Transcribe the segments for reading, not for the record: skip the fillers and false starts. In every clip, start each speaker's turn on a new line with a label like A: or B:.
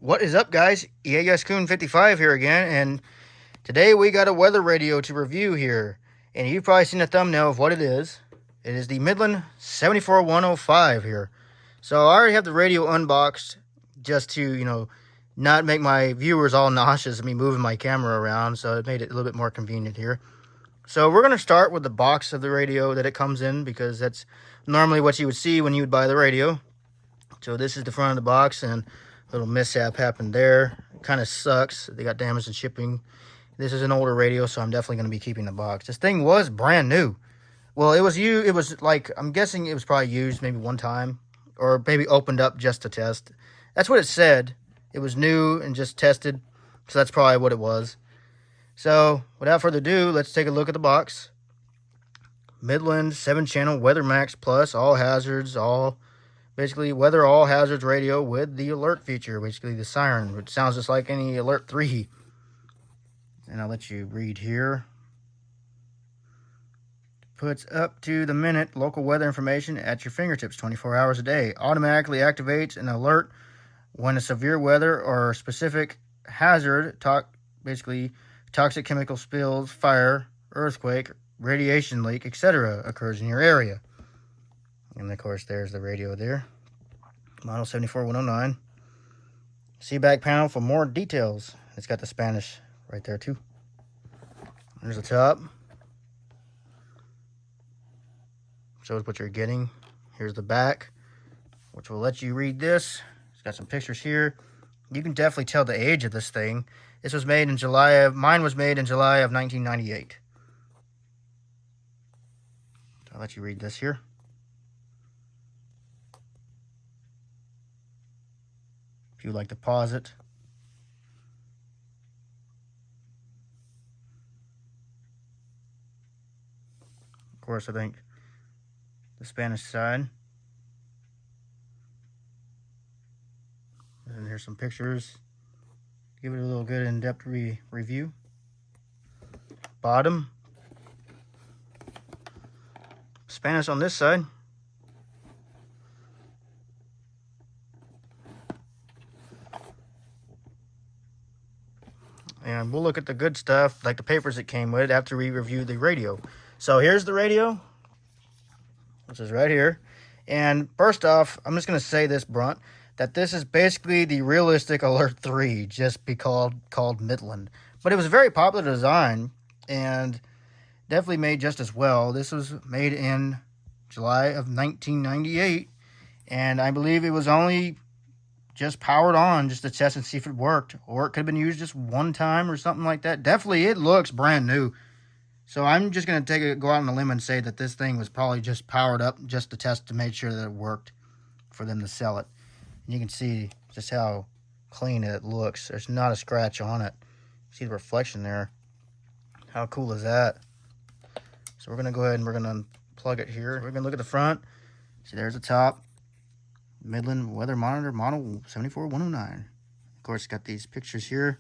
A: What is up, guys? EAS Coon 55 here again, and today we got a weather radio to review here. And you've probably seen the thumbnail of what it is. It is the Midland 74105 here. So I already have the radio unboxed just to, not make my viewers all nauseous of me moving my camera around, so it made it a little bit more convenient here. So we're going to start with the box of the radio that it comes in, because that's normally what you would see when you would buy the radio. So this is the front of the box, and a little mishap happened there. It kind of sucks. They got damaged in shipping. This is an older radio, so I'm definitely going to be keeping the box. This thing was brand new. Well, it was like, I'm guessing it was probably used maybe one time, or maybe opened up just to test. That's what it said. It was new and just tested, so that's probably what it was. So without further ado, let's take a look at the box. Midland 7-channel Weather Max Plus, all hazards, basically weather all hazards radio with the alert feature, basically the siren, which sounds just like any Alert 3. And I'll let you read here. Puts up to the minute local weather information at your fingertips 24 hours a day. Automatically activates an alert when a severe weather or specific hazard, basically toxic chemical spills, fire, earthquake, radiation leak, etc. occurs in your area. And of course, there's the radio there. Model 74109. See back panel for more details. It's got the Spanish right there too. There's the top. Shows what you're getting. Here's the back, which will let you read this. It's got some pictures here. You can definitely tell the age of this thing. This was made in mine was made in July of 1998. I'll let you read this here. If you'd like to pause it. Of course, I think the Spanish side. And here's some pictures. Give it a little good in-depth review. Bottom. Spanish on this side. And we'll look at the good stuff, like the papers it came with, after we review the radio. So here's the radio, which is right here. And first off, I'm just going to say this, Brunt, that this is basically the realistic Alert 3, just be called Midland. But it was a very popular design, and definitely made just as well. This was made in July of 1998, and I believe it was only just powered on just to test and see if it worked, or it could have been used just one time or something like that. Definitely, it looks brand new. So I'm just going to go out on a limb and say that this thing was probably just powered up just to test to make sure that it worked for them to sell it. And you can see just how clean it looks. There's not a scratch on it. See the reflection there. How cool is that? So we're going to go ahead and we're going to unplug it here. We're going to look at the front. See, there's the top. Midland Weather Monitor Model 74109. Of course, it's got these pictures here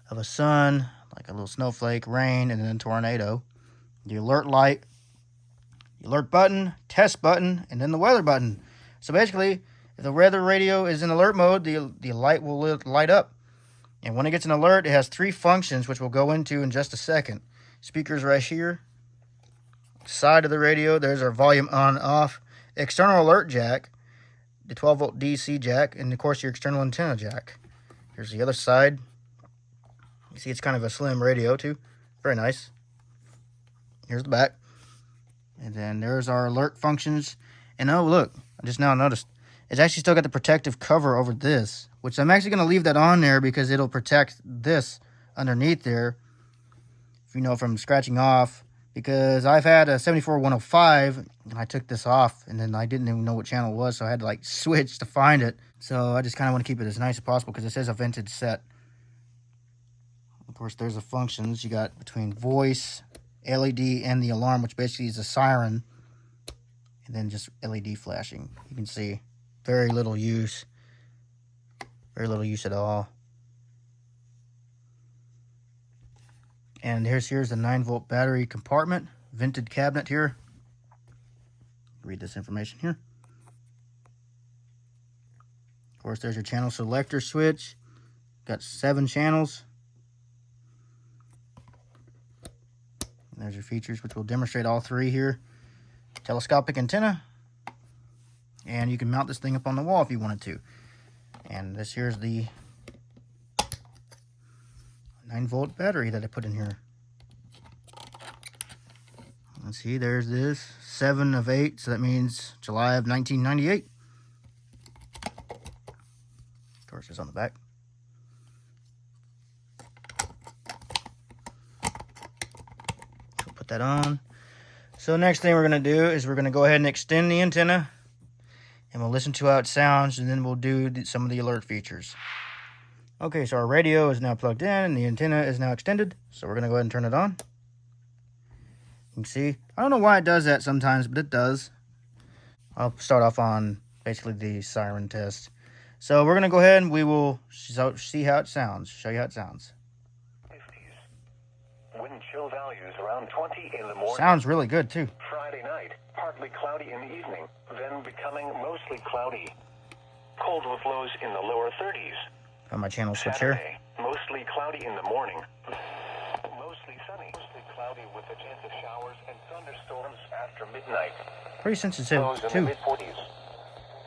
A: of a sun, like a little snowflake, rain, and then tornado. The alert light, the alert button, test button, and then the weather button. So basically, if the weather radio is in alert mode, the light will light up. And when it gets an alert, it has 3 functions, which we'll go into in just a second. Speakers right here. Side of the radio, there's our volume on off. External alert jack. The 12-volt DC jack, and of course your external antenna jack. Here's the other side. You see it's kind of a slim radio too. Very nice. Here's the back. And then there's our alert functions. And oh look, I just now noticed, it's actually still got the protective cover over this, which I'm actually going to leave that on there because it'll protect this underneath there, from scratching off. Because I've had a 74105, and I took this off, and then I didn't even know what channel it was, so I had to switch to find it. So I just kind of want to keep it as nice as possible because it says a vintage set. Of course, there's the functions you got between voice, LED, and the alarm, which basically is a siren, and then just LED flashing. You can see very little use at all. And here's the 9-volt battery compartment, vented cabinet here. Read this information here. Of course, there's your channel selector switch. Got 7 channels. And there's your features, which will demonstrate all 3 here. Telescopic antenna. And you can mount this thing up on the wall if you wanted to. And this here's the 9-volt battery that I put in here. Let's see, there's this 7 of 8, so that means July of 1998. Of course, it's on the back. So put that on. So next thing we're going to do is we're going to go ahead and extend the antenna, and we'll listen to how it sounds, and then we'll do some of the alert features. Okay, so our radio is now plugged in, and the antenna is now extended, so we're going to go ahead and turn it on. You can see, I don't know why it does that sometimes, but it does. I'll start off on basically the siren test. So we're going to go ahead and we will see how it sounds, show you how it sounds.
B: 50s. Wind chill values around 20 in the morning.
A: Sounds really good too.
B: Friday night, partly cloudy in the evening, then becoming mostly cloudy. Cold with lows in the lower 30s.
A: On my channel switch
B: Saturday,
A: here.
B: mostly cloudy in the morning. Mostly sunny. Mostly cloudy with a chance of showers and thunderstorms after midnight.
A: Pretty sensitive
B: Lows in
A: too.
B: the mid-40s.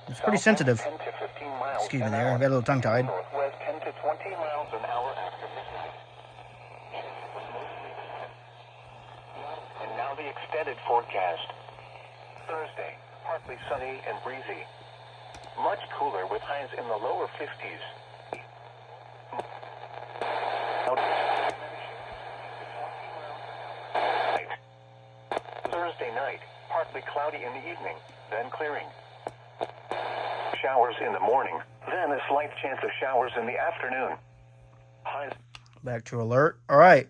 A: It's pretty sensitive.
B: 10 to 15 miles
A: Excuse me
B: an
A: there, I
B: hour.
A: got a little tongue-tied.
B: Northwest 10 to 20 miles an hour after midnight. And now the extended forecast. Thursday, partly sunny and breezy. Much cooler with highs in the lower 50s. Thursday night, partly cloudy in the evening, then clearing. Showers in the morning, then a slight chance of showers in the afternoon. Highs.
A: Back to alert. All right.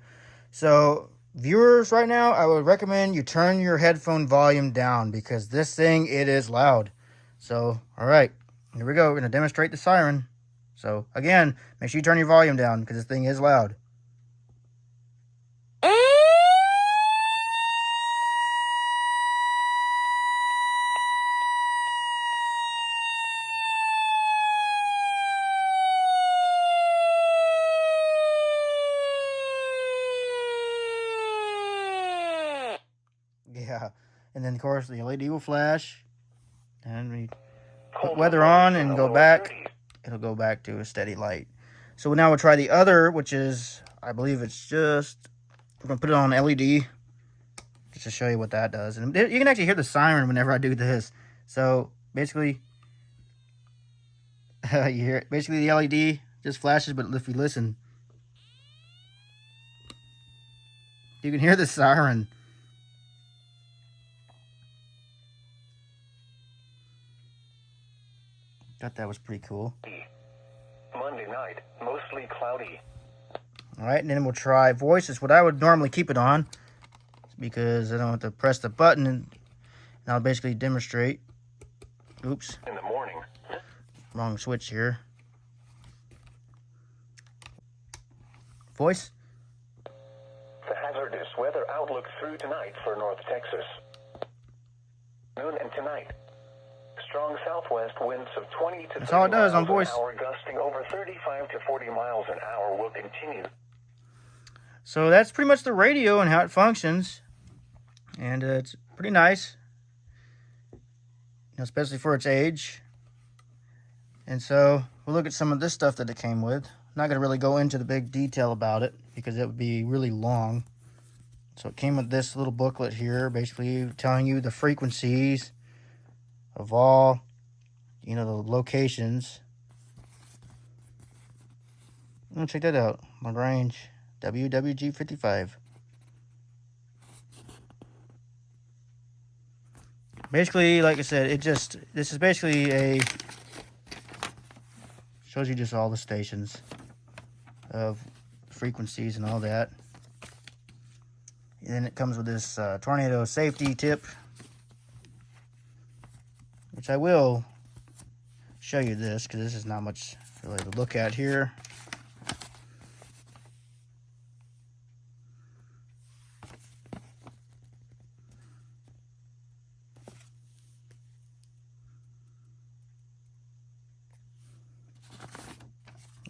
A: So viewers, right now, I would recommend you turn your headphone volume down because this thing, it is loud. So, all right, here we go. We're going to demonstrate the siren. So again, make sure you turn your volume down because this thing is loud. Yeah, and then of course the LED will flash, and we put weather on and go back. It'll go back to a steady light. So now we'll try the other, which is, I believe it's just, we're gonna put it on LED just to show you what that does. And you can actually hear the siren whenever I do this. So basically, you hear it. Basically the LED just flashes, but if you listen, you can hear the siren. Thought that was pretty cool.
B: Monday night, mostly cloudy.
A: All right, and then we'll try voices. What I would normally keep it on, because I don't have to press the button, and I'll basically demonstrate. Oops.
B: In the morning.
A: Wrong switch here. Voice.
B: The hazardous weather outlook through tonight for North Texas. Noon and tonight. Strong southwest winds of 20 to 30
A: That's all it does on
B: miles
A: voice.
B: an hour, gusting over 35 to 40 miles an hour will continue.
A: So that's pretty much the radio and how it functions. And it's pretty nice, you know, especially for its age. And so we'll look at some of this stuff that it came with. I'm not going to really go into the big detail about it because it would be really long. So it came with this little booklet here, basically telling you the frequencies of all, you know, the locations. Check that out. Lagrange WWG55. Basically, like I said, this is basically a, shows you just all the stations of frequencies and all that. And then it comes with this tornado safety tip, which I will show you this because this is not much really to look at here.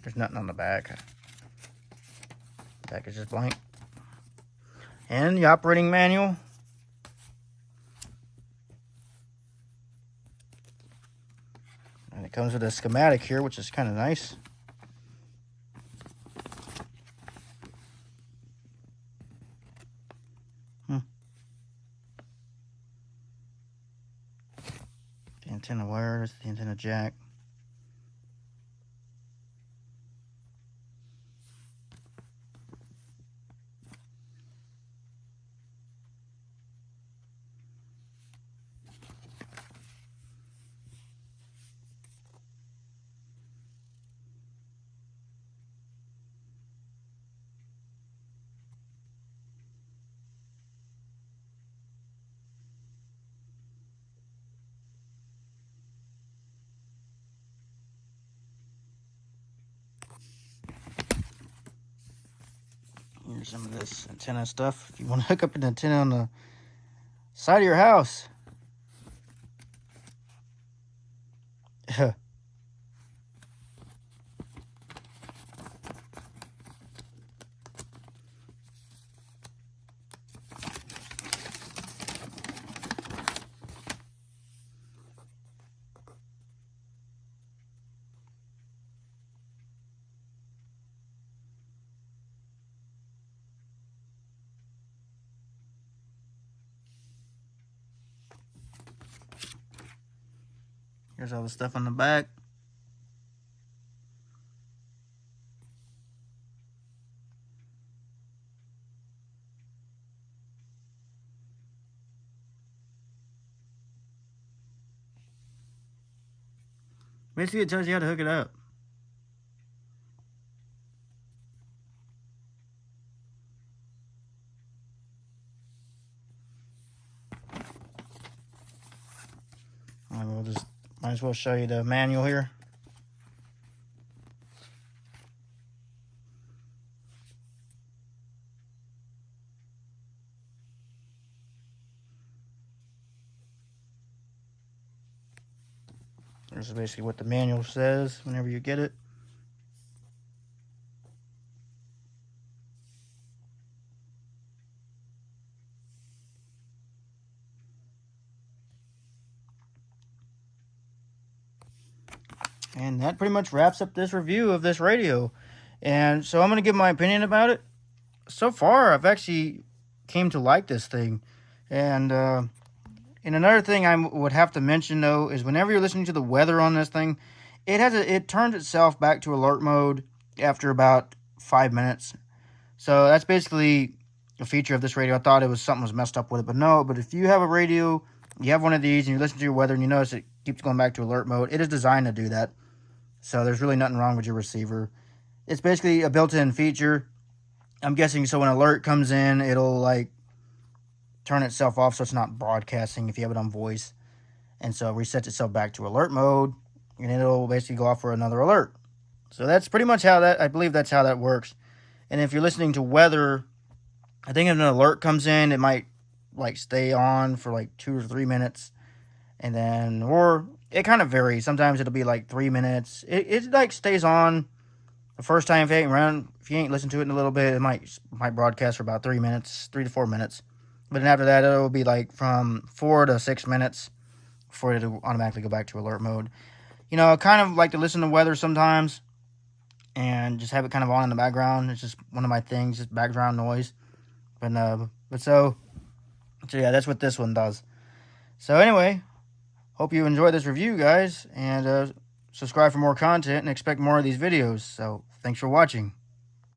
A: There's There's nothing on the back. Back is just blank. And the operating manual. And it comes with a schematic here, which is kind of nice. The antenna wires, the antenna jack. Here's some of this antenna stuff. If you want to hook up an antenna on the side of your house. Here's all the stuff on the back. Basically, it tells you how to hook it up. Might as well show you the manual here. This is basically what the manual says whenever you get it. And that pretty much wraps up this review of this radio. And so I'm going to give my opinion about it. So far, I've actually came to like this thing. And another thing I would have to mention, though, is whenever you're listening to the weather on this thing, it turns itself back to alert mode after about 5 minutes. So that's basically a feature of this radio. I thought something was messed up with it, but no. But if you have a radio, you have one of these, and you listen to your weather, and you notice it keeps going back to alert mode, it is designed to do that. So there's really nothing wrong with your receiver. It's basically a built-in feature. I'm guessing so when an alert comes in, it'll like turn itself off so it's not broadcasting if you have it on voice. And so it resets itself back to alert mode, and it'll basically go off for another alert. So that's pretty much I believe that's how that works. And if you're listening to weather, I think if an alert comes in, it might like stay on for like 2 or 3 minutes. And then, or it kind of varies. Sometimes it'll be like 3 minutes. It like stays on the first time. If you ain't listened to it in a little bit, it might broadcast for about 3 minutes, 3 to 4 minutes. But then after that, it'll be like from 4 to 6 minutes for it to automatically go back to alert mode. You know, I kind of like to listen to weather sometimes and just have it kind of on in the background. It's just one of my things, just background noise. But so yeah, that's what this one does. So anyway, hope you enjoyed this review, guys, and subscribe for more content and expect more of these videos. So thanks for watching.